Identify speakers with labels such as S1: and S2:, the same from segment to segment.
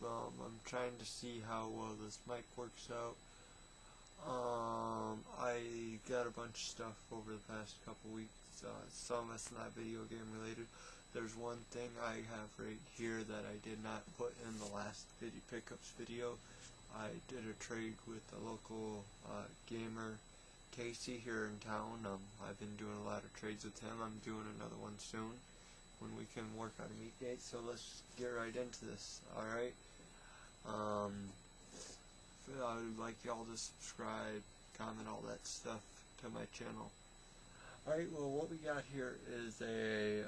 S1: I'm trying to see how well this mic works out. I got a bunch of stuff over the past couple weeks. Some of it's not video game related. There's one thing I have right here that I did not put in the last pickups video. I did a trade with a local gamer, Casey, here in town. I've been doing a lot of trades with him. I'm doing another one soon when we can work on a meet date. So let's get right into this. Alright. I would like y'all to subscribe, comment, all that stuff to my channel. Alright, well, what we got here is a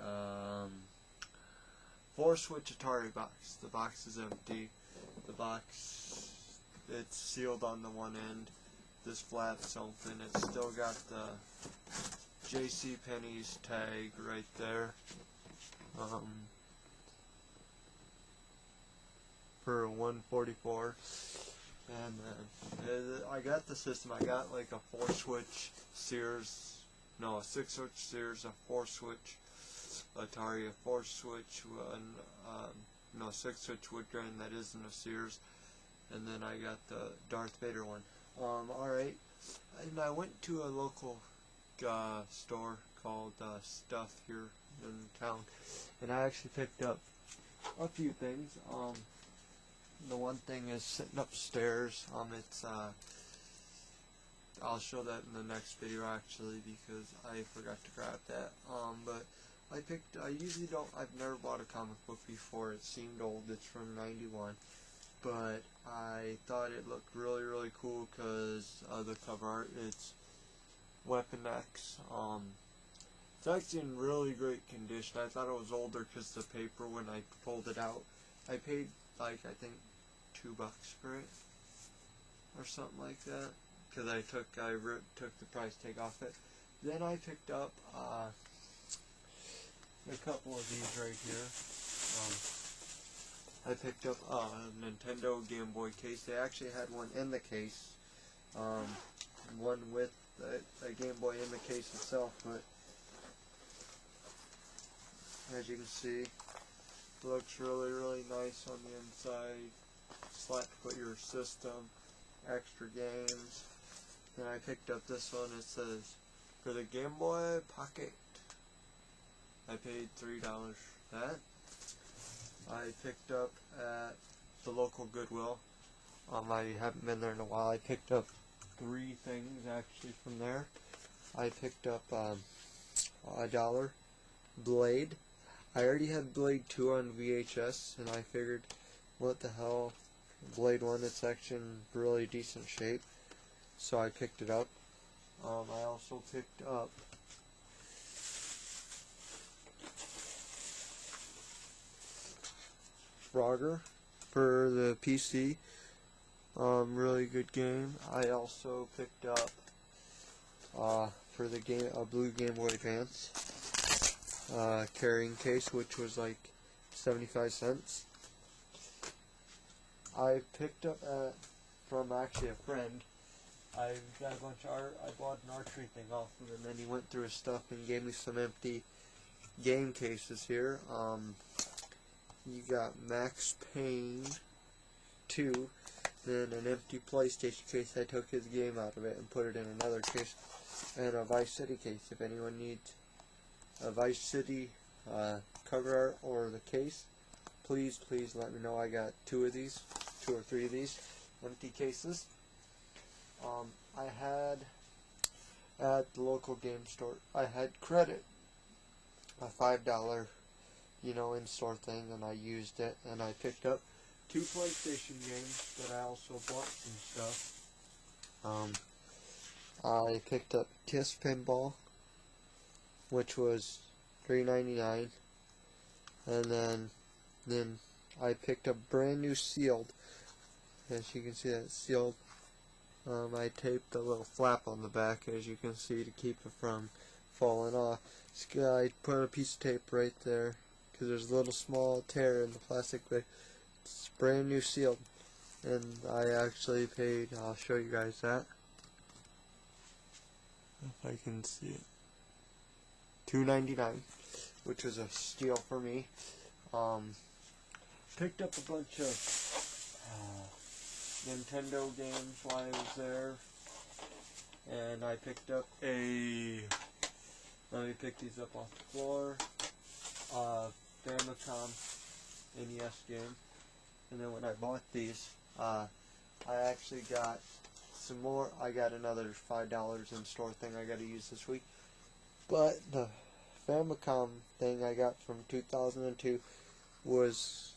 S1: 4-switch Atari box. The box is empty. The box, it's sealed on the one end. This flap's open. It's still got the JCPenney's tag right there. For $144. And then I got the system. I got like a 4-switch Sears, no, a 6-switch Sears, a 4-switch Atari, a 4-switch one, no, 6-switch wood grain that isn't a Sears, and then I got the Darth Vader one. Alright, and I went to a local store called Stuff here in town, and I actually picked up a few things. The one thing is sitting upstairs. It's I'll show that in the next video actually, because I forgot to grab that. But I usually don't, I've never bought a comic book before. It seemed old. It's from '91, but I thought it looked really, really cool because of the cover art. It's Weapon X. It's actually in really great condition. I thought it was older because the paper, when I pulled it out, I paid like, I think, $2 for it or something like that, because I took the price tag off it. Then I picked up a couple of these right here. I picked up a Nintendo Game Boy case. They actually had one in the case, one with a Game Boy in the case itself, but as you can see, it looks really, really nice on the inside. Slot to put your system, extra games. Then I picked up this one. It says, for the Game Boy Pocket. I paid $3 for that. I picked up at the local Goodwill. I haven't been there in a while. I picked up 3 things actually from there. I picked up $1 Blade. I already had Blade 2 on VHS, and I figured, what the hell, Blade 1, it's actually in really decent shape, so I picked it up. I also picked up Frogger for the PC, really good game. I also picked up for the game a blue Game Boy Advance carrying case, which was like 75 cents. I picked up from actually a friend. I got a bunch of art. I bought an archery thing off of him, and then he went through his stuff and gave me some empty game cases here. You got Max Payne 2, then an empty PlayStation case. I took his game out of it and put it in another case, and a Vice City case. If anyone needs a Vice City cover art or the case, please let me know. I got 2 or 3 of these empty cases. I had at the local game store, I had credit, a $5 in-store thing, and I used it, and I picked up 2 PlayStation games, but I also bought some stuff. I picked up Kiss Pinball, which was $3.99, and then I picked up brand new sealed. As you can see, that's sealed. I taped a little flap on the back, as you can see, to keep it from falling off. I put a piece of tape right there because there's a little small tear in the plastic, but it's brand new sealed. And I actually paid, I'll show you guys that, if I can see it, $2.99, which was a steal for me. Picked up a bunch of Nintendo games while I was there. And I picked up a, let me pick these up off the floor, Famicom NES game. And then when I bought these, I actually got some more. I got another $5 in store thing I got to use this week. But the Famicom thing I got from 2002 was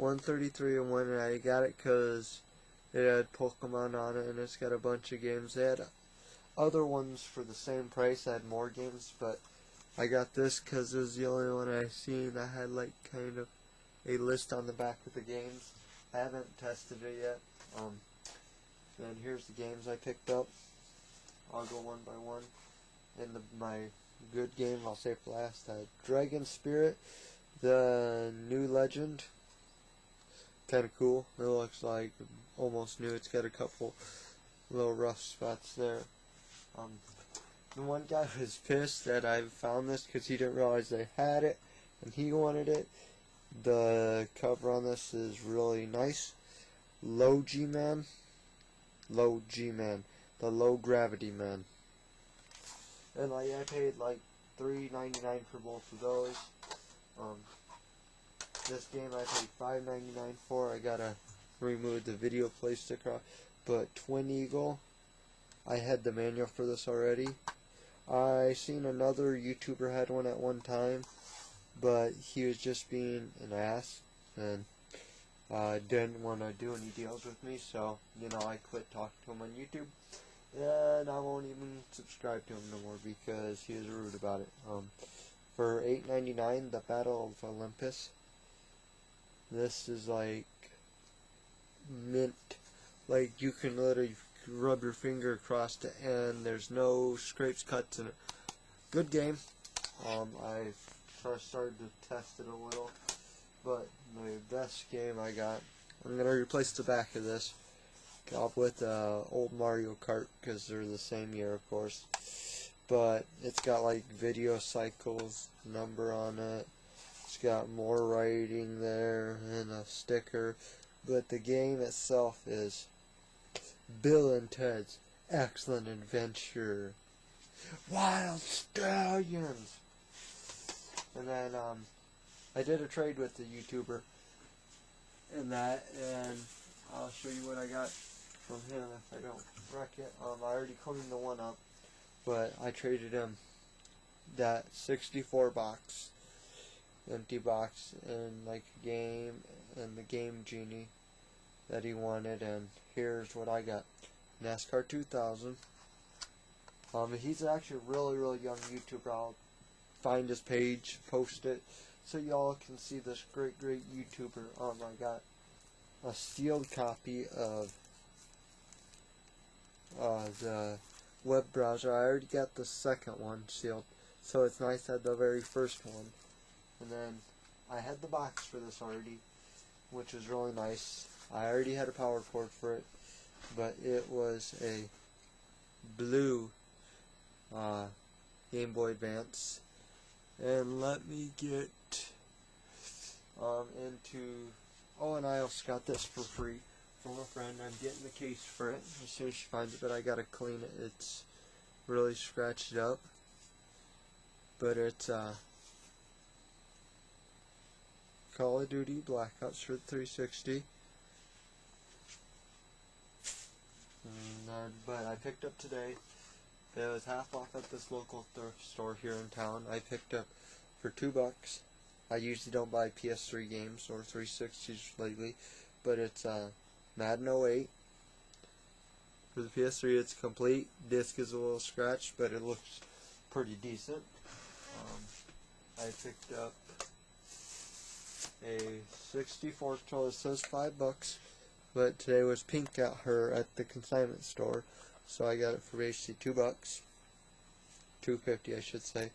S1: $133 and I got it because it had Pokemon on it and it's got a bunch of games. They had other ones for the same price. I had more games, but I got this because it was the only one I seen that had like kind of a list on the back of the games. I haven't tested it yet. And here's the games I picked up. I'll go one by one. In my good game, I'll save for last. Dragon Spirit, the new legend. Kind of cool. It looks like almost new. It's got a couple little rough spots there. The one guy was pissed that I found this because he didn't realize they had it and he wanted it. The cover on this is really nice. Low G-Man, the Low Gravity Man. And like I paid like $3.99 for both of those. This game I paid $5.99 for. I gotta remove the video play sticker off. But Twin Eagle, I had the manual for this already. I seen another YouTuber had one at one time, but he was just being an ass and didn't want to do any deals with me, so I quit talking to him on YouTube, and I won't even subscribe to him no more because he was rude about it. For $8.99, the Battle of Olympus. This is like mint, like you can literally rub your finger across it and there's no scrapes, cuts in it. Good game. I first started to test it a little, but the best game I got, I'm gonna replace the back of this with old Mario Kart because they're the same year, of course. But it's got like video cycles number on it. It's got more writing there and a sticker, but the game itself is Bill and Ted's Excellent Adventure, Wild Stallions. And then I did a trade with the YouTuber in that, and I'll show you what I got from him if I don't wreck it. I already cleaned the one up, but I traded him that 64 box, empty box, and like a game and the Game Genie that he wanted, and here's what I got. NASCAR 2000. He's actually a really young YouTuber. I'll find his page, post it, so y'all can see this great YouTuber. I got a sealed copy of the web browser. I already got the second one sealed, so it's nice I had the very first one. And then I had the box for this already, which was really nice. I already had a power cord for it, but it was a blue Game Boy Advance. And let me get into... Oh, and I also got this for free from a friend. I'm getting the case for it as soon as she finds it, but I gotta clean it. It's really scratched up. But it's Call of Duty Black Ops for 360. But I picked up today. It was half off at this local thrift store here in town. I picked up for $2. I usually don't buy PS3 games or 360s lately, but it's Madden 08. For the PS3, it's complete. Disc is a little scratched, but it looks pretty decent. I picked up a 64 controller. It says $5, but today was pink at the consignment store, so I got it for basically $2, $2.50 I should say.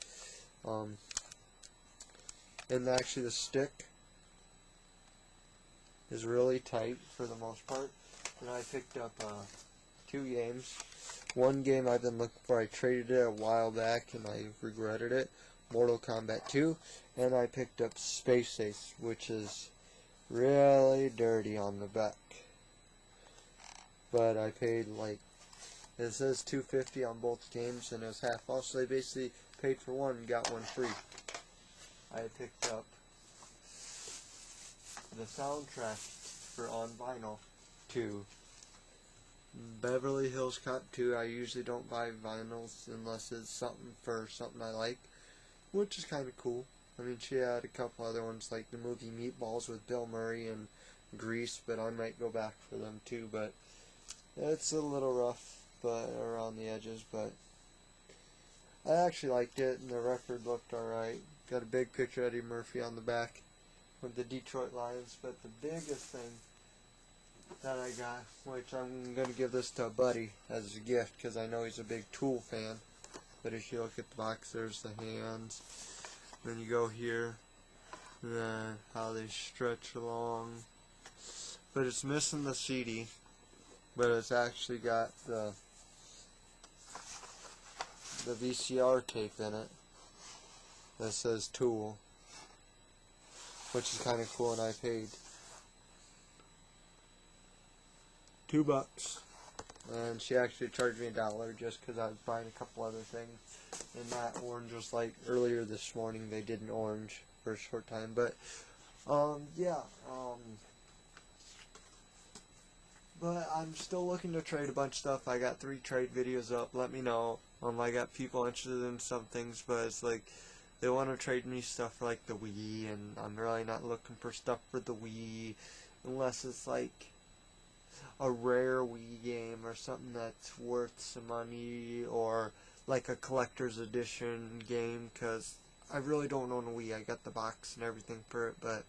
S1: And actually the stick is really tight for the most part. And I picked up 2 games. One game I've been looking for, I traded it a while back and I regretted it. Mortal Kombat 2. And I picked up Space Ace, which is really dirty on the back. But I paid like, it says $2.50 on both games, and it was half off, so they basically paid for one and got one free. I picked up the soundtrack for on vinyl to Beverly Hills Cop 2. I usually don't buy vinyls unless it's something for something I like, which is kind of cool. I mean, she had a couple other ones like the movie Meatballs with Bill Murray and Grease, but I might go back for them too. But it's a little rough, but around the edges. But I actually liked it, and the record looked alright. Got a big picture of Eddie Murphy on the back with the Detroit Lions. But the biggest thing that I got, which I'm going to give this to a buddy as a gift because I know he's a big Tool fan. But if you look at the box, there's the hands. Then you go here, how they stretch along. But it's missing the CD, but it's actually got the VCR tape in it that says Tool, which is kind of cool, and I paid $2. And she actually charged me $1 just because I was buying a couple other things. And that orange was like earlier this morning they did an orange for a short time. But but I'm still looking to trade a bunch of stuff. I got 3 trade videos up. Let me know. I got people interested in some things, but it's like they want to trade me stuff for like the Wii, and I'm really not looking for stuff for the Wii unless it's like a rare Wii game or something that's worth some money, or like a collector's edition game, because I really don't own a Wii. I got the box and everything for it, but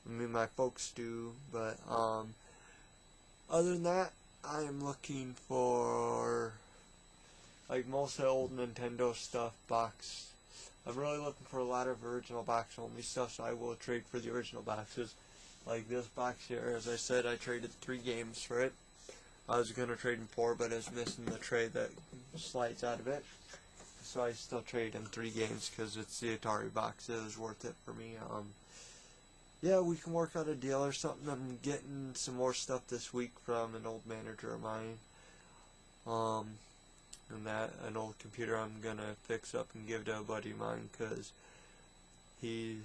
S1: I mean my folks do. But other than that, I am looking for like most of the old Nintendo stuff box. I'm really looking for a lot of original box only stuff, so I will trade for the original boxes. Like this box here, as I said, I traded 3 games for it. I was going to trade in 4, but it's missing the tray that slides out of it. So I still trade in 3 games because it's the Atari box. It was worth it for me. Yeah, we can work out a deal or something. I'm getting some more stuff this week from an old manager of mine. And an old computer I'm going to fix up and give to a buddy of mine because he'd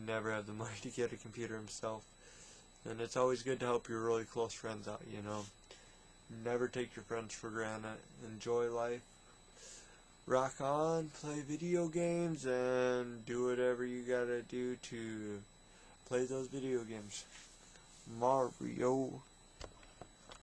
S1: never have the money to get a computer himself. And it's always good to help your really close friends out, you know. Never take your friends for granted. Enjoy life. Rock on, play video games, and do whatever you gotta do to play those video games. Mario.